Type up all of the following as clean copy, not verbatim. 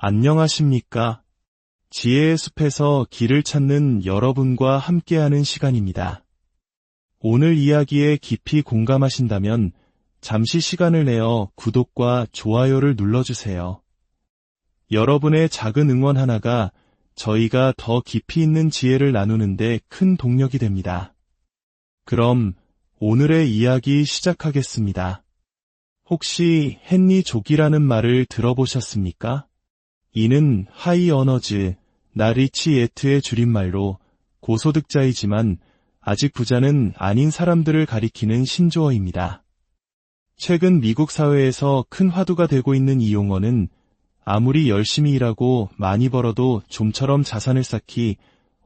안녕하십니까? 지혜의 숲에서 길을 찾는 여러분과 함께하는 시간입니다. 오늘 이야기에 깊이 공감하신다면 잠시 시간을 내어 구독과 좋아요를 눌러주세요. 여러분의 작은 응원 하나가 저희가 더 깊이 있는 지혜를 나누는데 큰 동력이 됩니다. 그럼 오늘의 이야기 시작하겠습니다. 혹시 헨리족이라는 말을 들어보셨습니까? 이는 하이 어너즈, 나리치 예트의 줄임말로 고소득자이지만 아직 부자는 아닌 사람들을 가리키는 신조어입니다. 최근 미국 사회에서 큰 화두가 되고 있는 이 용어는 아무리 열심히 일하고 많이 벌어도 좀처럼 자산을 쌓기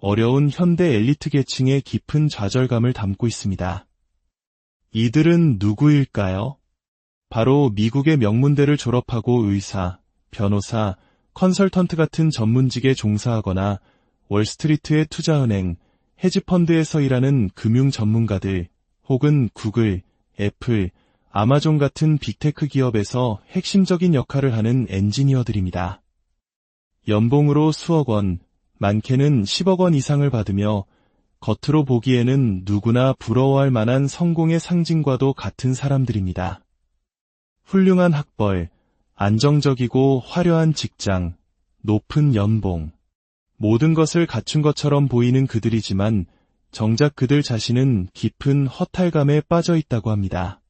어려운 현대 엘리트 계층의 깊은 좌절감을 담고 있습니다. 이들은 누구일까요? 바로 미국의 명문대를 졸업하고 의사, 변호사, 컨설턴트 같은 전문직에 종사하거나 월스트리트의 투자은행, 헤지펀드에서 일하는 금융 전문가들, 혹은 구글, 애플, 아마존 같은 빅테크 기업에서 핵심적인 역할을 하는 엔지니어들입니다. 연봉으로 수억 원, 많게는 10억 원 이상을 받으며 겉으로 보기에는 누구나 부러워할 만한 성공의 상징과도 같은 사람들입니다. 훌륭한 학벌, 안정적이고 화려한 직장, 높은 연봉, 모든 것을 갖춘 것처럼 보이는 그들이지만 정작 그들 자신은 깊은 허탈감에 빠져 있다고 합니다.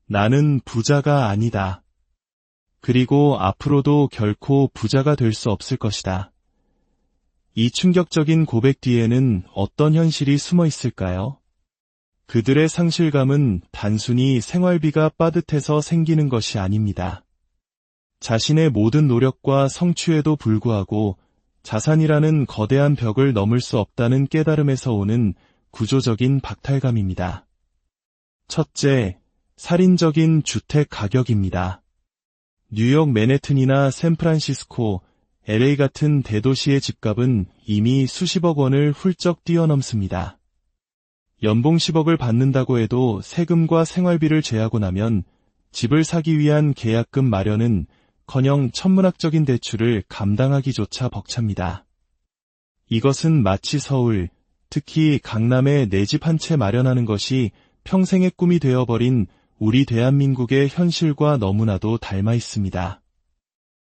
나는 부자가 아니다. 그리고 앞으로도 결코 부자가 될 수 없을 것이다. 이 충격적인 고백 뒤에는 어떤 현실이 숨어 있을까요? 그들의 상실감은 단순히 생활비가 빠듯해서 생기는 것이 아닙니다. 자신의 모든 노력과 성취에도 불구하고 자산이라는 거대한 벽을 넘을 수 없다는 깨달음에서 오는 구조적인 박탈감입니다. 첫째, 살인적인 주택 가격입니다. 뉴욕 맨해튼이나 샌프란시스코, LA 같은 대도시의 집값은 이미 수십억 원을 훌쩍 뛰어넘습니다. 연봉 10억을 받는다고 해도 세금과 생활비를 제하고 나면 집을 사기 위한 계약금 마련은 커녕 천문학적인 대출을 감당하기조차 벅찹니다. 이것은 마치 서울, 특히 강남에 내 집 한 채 마련하는 것이 평생의 꿈이 되어버린 우리 대한민국의 현실과 너무나도 닮아 있습니다.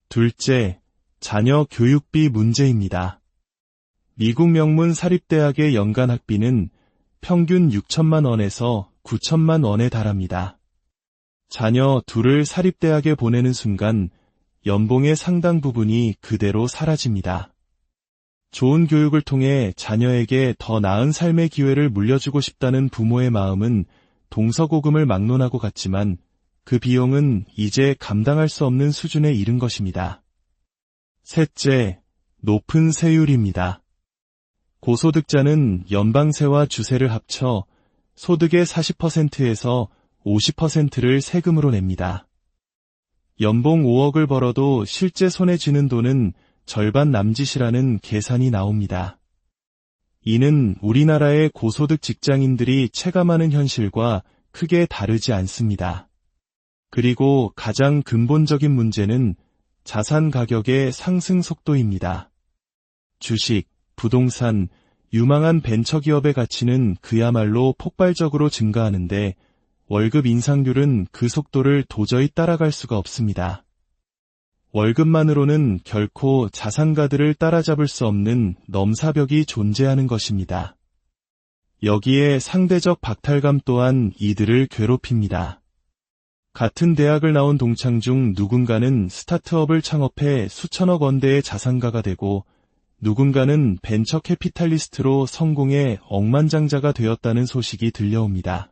둘째, 자녀 교육비 문제입니다. 미국 명문 사립대학의 연간 학비는 평균 6천만 원에서 9천만 원에 달합니다. 자녀 둘을 사립대학에 보내는 순간 연봉의 상당 부분이 그대로 사라집니다. 좋은 교육을 통해 자녀에게 더 나은 삶의 기회를 물려주고 싶다는 부모의 마음은 동서고금을 막론하고 같지만 그 비용은 이제 감당할 수 없는 수준에 이른 것입니다. 셋째, 높은 세율입니다. 고소득자는 연방세와 주세를 합쳐 소득의 40%에서 50%를 세금으로 냅니다. 연봉 5억을 벌어도 실제 손에 쥐는 돈은 절반 남짓이라는 계산이 나옵니다. 이는 우리나라의 고소득 직장인들이 체감하는 현실과 크게 다르지 않습니다. 그리고 가장 근본적인 문제는 자산 가격의 상승 속도입니다. 주식, 부동산, 유망한 벤처기업의 가치는 그야말로 폭발적으로 증가하는데 월급 인상률은 그 속도를 도저히 따라갈 수가 없습니다. 월급만으로는 결코 자산가들을 따라잡을 수 없는 넘사벽이 존재하는 것입니다. 여기에 상대적 박탈감 또한 이들을 괴롭힙니다. 같은 대학을 나온 동창 중 누군가는 스타트업을 창업해 수천억 원대의 자산가가 되고 누군가는 벤처 캐피탈리스트로 성공해 억만장자가 되었다는 소식이 들려옵니다.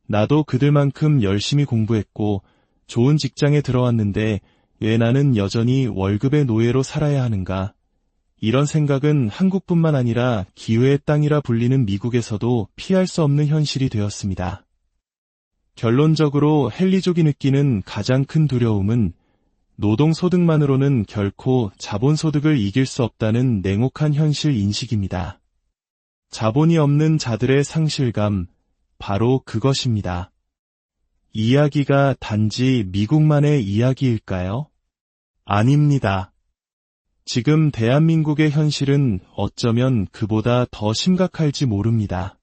나도 그들만큼 열심히 공부했고 좋은 직장에 들어왔는데 왜 나는 여전히 월급의 노예로 살아야 하는가? 이런 생각은 한국뿐만 아니라 기회의 땅이라 불리는 미국에서도 피할 수 없는 현실이 되었습니다. 결론적으로 헨리족이 느끼는 가장 큰 두려움은 노동소득만으로는 결코 자본소득을 이길 수 없다는 냉혹한 현실 인식입니다. 자본이 없는 자들의 상실감, 바로 그것입니다. 이야기가 단지 미국만의 이야기일까요? 아닙니다. 지금 대한민국의 현실은 어쩌면 그보다 더 심각할지 모릅니다.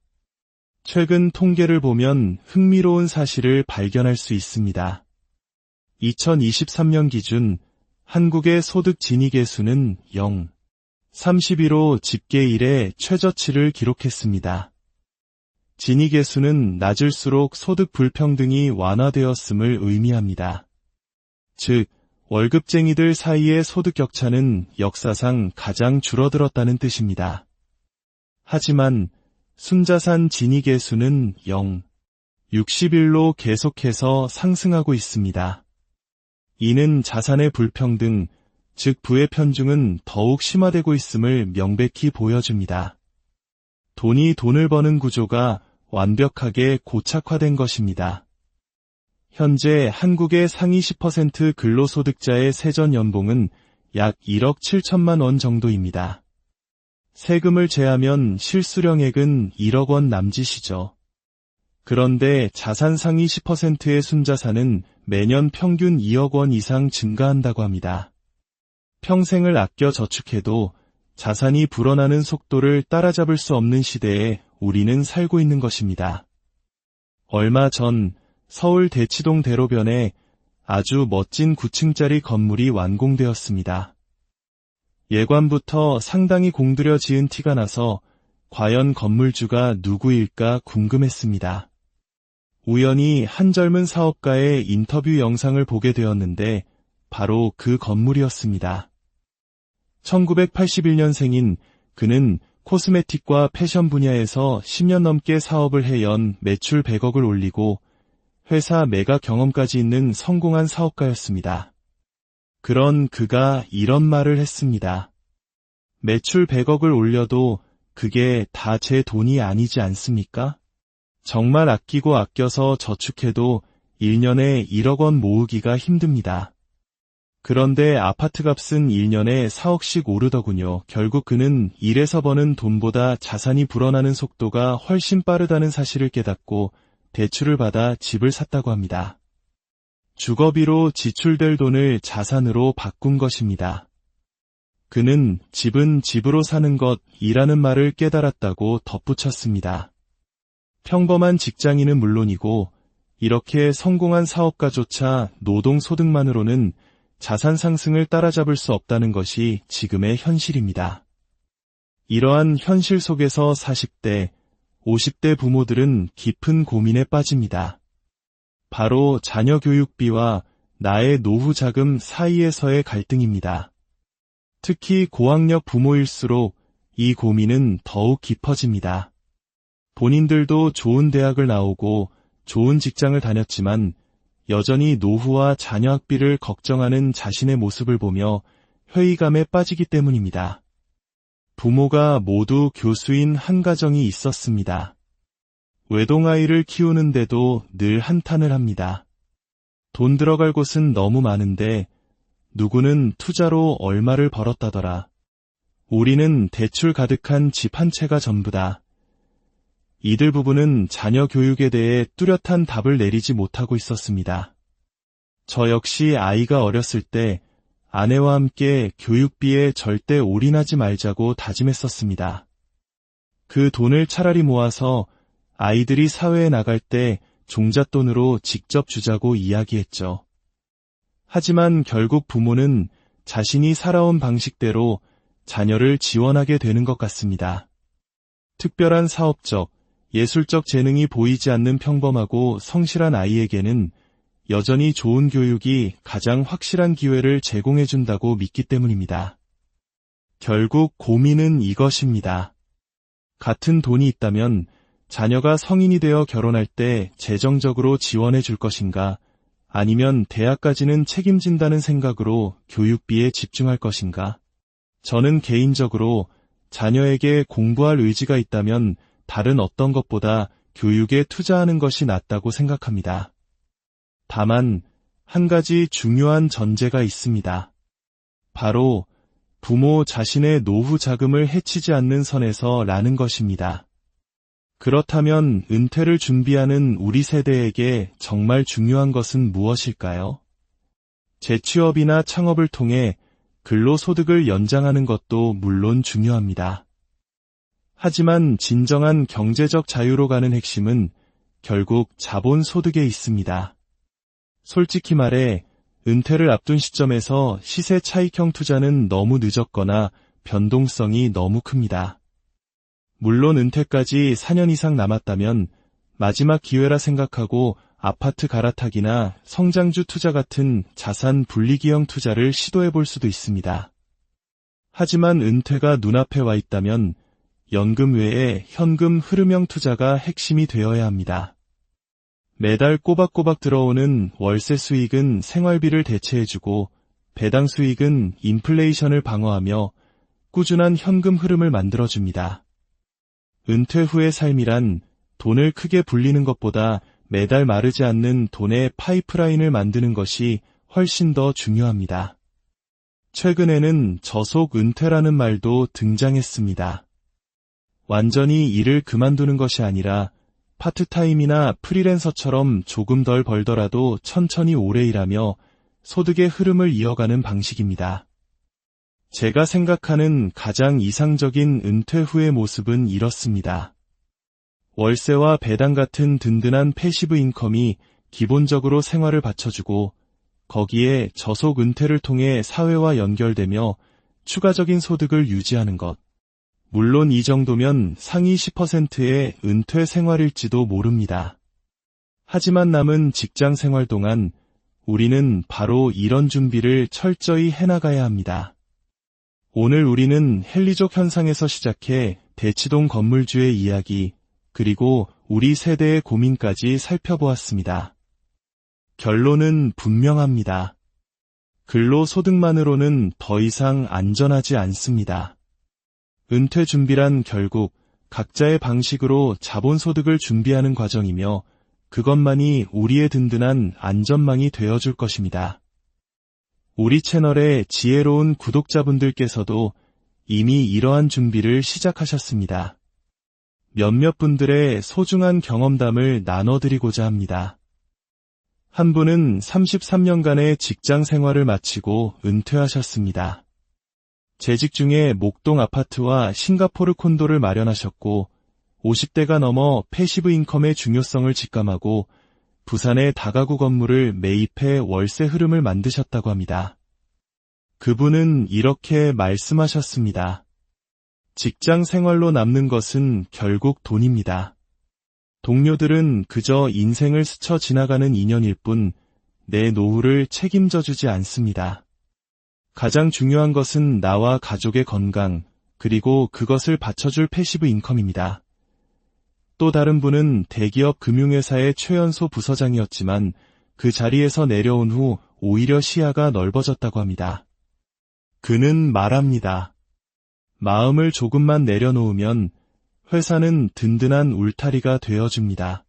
최근 통계를 보면 흥미로운 사실을 발견할 수 있습니다. 2023년 기준 한국의 소득 진위계수는 0.31로 집계 이래 최저치를 기록했습니다. 진위계수는 낮을수록 소득 불평등이 완화되었음을 의미합니다. 즉, 월급쟁이들 사이의 소득 격차는 역사상 가장 줄어들었다는 뜻입니다. 하지만 순자산 진위계수는 0.61로 계속해서 상승하고 있습니다. 이는 자산의 불평등, 즉 부의 편중은 더욱 심화되고 있음을 명백히 보여줍니다. 돈이 돈을 버는 구조가 완벽하게 고착화된 것입니다. 현재 한국의 상위 10% 근로소득자의 세전 연봉은 약 1억 7천만 원 정도입니다. 세금을 제하면 실수령액은 1억 원 남짓이죠. 그런데 자산 상위 10%의 순자산은 매년 평균 2억 원 이상 증가한다고 합니다. 평생을 아껴 저축해도 자산이 불어나는 속도를 따라잡을 수 없는 시대에 우리는 살고 있는 것입니다. 얼마 전 서울 대치동 대로변에 아주 멋진 9층짜리 건물이 완공되었습니다. 예관부터 상당히 공들여 지은 티가 나서 과연 건물주가 누구일까 궁금했습니다. 우연히 한 젊은 사업가의 인터뷰 영상을 보게 되었는데 바로 그 건물이었습니다. 1981년생인 그는 코스메틱과 패션 분야에서 10년 넘게 사업을 해연 매출 100억을 올리고 회사 매각 경험까지 있는 성공한 사업가였습니다. 그런 그가 이런 말을 했습니다. 매출 100억을 올려도 그게 다 제 돈이 아니지 않습니까? 정말 아끼고 아껴서 저축해도 1년에 1억 원 모으기가 힘듭니다. 그런데 아파트값은 1년에 4억씩 오르더군요. 결국 그는 일해서 버는 돈보다 자산이 불어나는 속도가 훨씬 빠르다는 사실을 깨닫고 대출을 받아 집을 샀다고 합니다. 주거비로 지출될 돈을 자산으로 바꾼 것입니다. 그는 집은 집으로 사는 것이라는 말을 깨달았다고 덧붙였습니다. 평범한 직장인은 물론이고 이렇게 성공한 사업가조차 노동소득만으로는 자산 상승을 따라잡을 수 없다는 것이 지금의 현실입니다. 이러한 현실 속에서 40대, 50대 부모들은 깊은 고민에 빠집니다. 바로 자녀 교육비와 나의 노후 자금 사이에서의 갈등입니다. 특히 고학력 부모일수록 이 고민은 더욱 깊어집니다. 본인들도 좋은 대학을 나오고 좋은 직장을 다녔지만 여전히 노후와 자녀 학비를 걱정하는 자신의 모습을 보며 회의감에 빠지기 때문입니다. 부모가 모두 교수인 한 가정이 있었습니다. 외동아이를 키우는데도 늘 한탄을 합니다. 돈 들어갈 곳은 너무 많은데 누구는 투자로 얼마를 벌었다더라. 우리는 대출 가득한 집 한 채가 전부다. 이들 부부는 자녀 교육에 대해 뚜렷한 답을 내리지 못하고 있었습니다. 저 역시 아이가 어렸을 때 아내와 함께 교육비에 절대 올인하지 말자고 다짐했었습니다. 그 돈을 차라리 모아서 아이들이 사회에 나갈 때 종잣돈으로 직접 주자고 이야기했죠. 하지만 결국 부모는 자신이 살아온 방식대로 자녀를 지원하게 되는 것 같습니다. 특별한 사업적, 예술적 재능이 보이지 않는 평범하고 성실한 아이에게는 여전히 좋은 교육이 가장 확실한 기회를 제공해준다고 믿기 때문입니다. 결국 고민은 이것입니다. 같은 돈이 있다면 자녀가 성인이 되어 결혼할 때 재정적으로 지원해 줄 것인가, 아니면 대학까지는 책임진다는 생각으로 교육비에 집중할 것인가? 저는 개인적으로 자녀에게 공부할 의지가 있다면 다른 어떤 것보다 교육에 투자하는 것이 낫다고 생각합니다. 다만 한 가지 중요한 전제가 있습니다. 바로 부모 자신의 노후 자금을 해치지 않는 선에서라는 것입니다. 그렇다면 은퇴를 준비하는 우리 세대에게 정말 중요한 것은 무엇일까요? 재취업이나 창업을 통해 근로소득을 연장하는 것도 물론 중요합니다. 하지만 진정한 경제적 자유로 가는 핵심은 결국 자본소득에 있습니다. 솔직히 말해 은퇴를 앞둔 시점에서 시세 차익형 투자는 너무 늦었거나 변동성이 너무 큽니다. 물론 은퇴까지 4년 이상 남았다면 마지막 기회라 생각하고 아파트 갈아타기나 성장주 투자 같은 자산 분리기형 투자를 시도해 볼 수도 있습니다. 하지만 은퇴가 눈앞에 와 있다면 연금 외에 현금 흐름형 투자가 핵심이 되어야 합니다. 매달 꼬박꼬박 들어오는 월세 수익은 생활비를 대체해주고 배당 수익은 인플레이션을 방어하며 꾸준한 현금 흐름을 만들어줍니다. 은퇴 후의 삶이란 돈을 크게 불리는 것보다 매달 마르지 않는 돈의 파이프라인을 만드는 것이 훨씬 더 중요합니다. 최근에는 저속 은퇴라는 말도 등장했습니다. 완전히 일을 그만두는 것이 아니라 파트타임이나 프리랜서처럼 조금 덜 벌더라도 천천히 오래 일하며 소득의 흐름을 이어가는 방식입니다. 제가 생각하는 가장 이상적인 은퇴 후의 모습은 이렇습니다. 월세와 배당 같은 든든한 패시브 인컴이 기본적으로 생활을 받쳐주고 거기에 저속 은퇴를 통해 사회와 연결되며 추가적인 소득을 유지하는 것. 물론 이 정도면 상위 10%의 은퇴 생활일지도 모릅니다. 하지만 남은 직장 생활 동안 우리는 바로 이런 준비를 철저히 해나가야 합니다. 오늘 우리는 헨리족 현상에서 시작해 대치동 건물주의 이야기, 그리고 우리 세대의 고민까지 살펴보았습니다. 결론은 분명합니다. 근로소득만으로는 더 이상 안전하지 않습니다. 은퇴 준비란 결국 각자의 방식으로 자본소득을 준비하는 과정이며 그것만이 우리의 든든한 안전망이 되어줄 것입니다. 우리 채널의 지혜로운 구독자분들께서도 이미 이러한 준비를 시작하셨습니다. 몇몇 분들의 소중한 경험담을 나눠드리고자 합니다. 한 분은 33년간의 직장 생활을 마치고 은퇴하셨습니다. 재직 중에 목동 아파트와 싱가포르 콘도를 마련하셨고 50대가 넘어 패시브 인컴의 중요성을 직감하고 부산의 다가구 건물을 매입해 월세 흐름을 만드셨다고 합니다. 그분은 이렇게 말씀하셨습니다. 직장 생활로 남는 것은 결국 돈입니다. 동료들은 그저 인생을 스쳐 지나가는 인연일 뿐 내 노후를 책임져주지 않습니다. 가장 중요한 것은 나와 가족의 건강, 그리고 그것을 받쳐줄 패시브 인컴입니다. 또 다른 분은 대기업 금융회사의 최연소 부서장이었지만 그 자리에서 내려온 후 오히려 시야가 넓어졌다고 합니다. 그는 말합니다. 마음을 조금만 내려놓으면 회사는 든든한 울타리가 되어줍니다.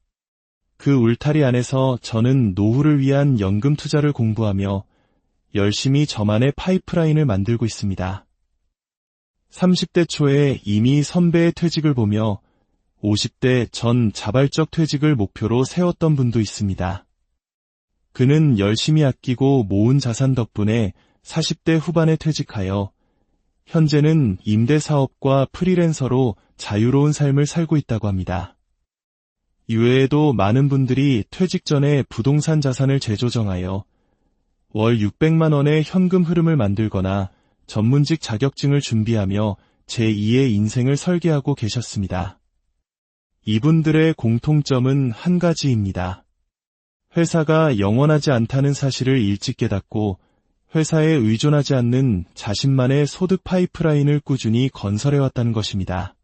그 울타리 안에서 저는 노후를 위한 연금 투자를 공부하며 열심히 저만의 파이프라인을 만들고 있습니다. 30대 초에 이미 선배의 퇴직을 보며 50대 전 자발적 퇴직을 목표로 세웠던 분도 있습니다. 그는 열심히 아끼고 모은 자산 덕분에 40대 후반에 퇴직하여 현재는 임대사업과 프리랜서로 자유로운 삶을 살고 있다고 합니다. 이외에도 많은 분들이 퇴직 전에 부동산 자산을 재조정하여 월 600만 원의 현금 흐름을 만들거나 전문직 자격증을 준비하며 제2의 인생을 설계하고 계셨습니다. 이분들의 공통점은 한 가지입니다. 회사가 영원하지 않다는 사실을 일찍 깨닫고 회사에 의존하지 않는 자신만의 소득 파이프라인을 꾸준히 건설해왔다는 것입니다.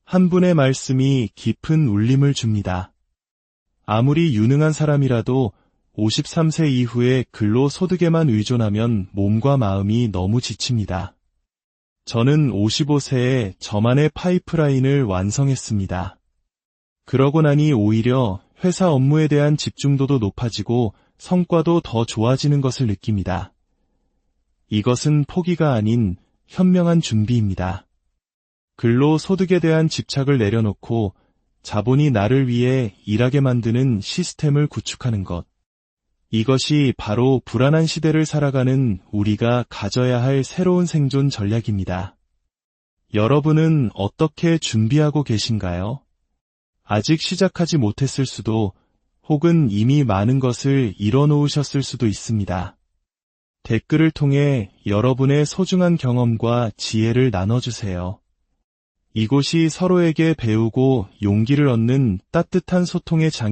한 분의 말씀이 깊은 울림을 줍니다. 아무리 유능한 사람이라도 53세 이후에 근로소득에만 의존하면 몸과 마음이 너무 지칩니다. 저는 55세에 저만의 파이프라인을 완성했습니다. 그러고 나니 오히려 회사 업무에 대한 집중도도 높아지고 성과도 더 좋아지는 것을 느낍니다. 이것은 포기가 아닌 현명한 준비입니다. 근로소득에 대한 집착을 내려놓고 자본이 나를 위해 일하게 만드는 시스템을 구축하는 것. 이것이 바로 불안한 시대를 살아가는 우리가 가져야 할 새로운 생존 전략입니다. 여러분은 어떻게 준비하고 계신가요? 아직 시작하지 못했을 수도, 혹은 이미 많은 것을 이뤄놓으셨을 수도 있습니다. 댓글을 통해 여러분의 소중한 경험과 지혜를 나눠주세요. 이곳이 서로에게 배우고 용기를 얻는 따뜻한 소통의 장이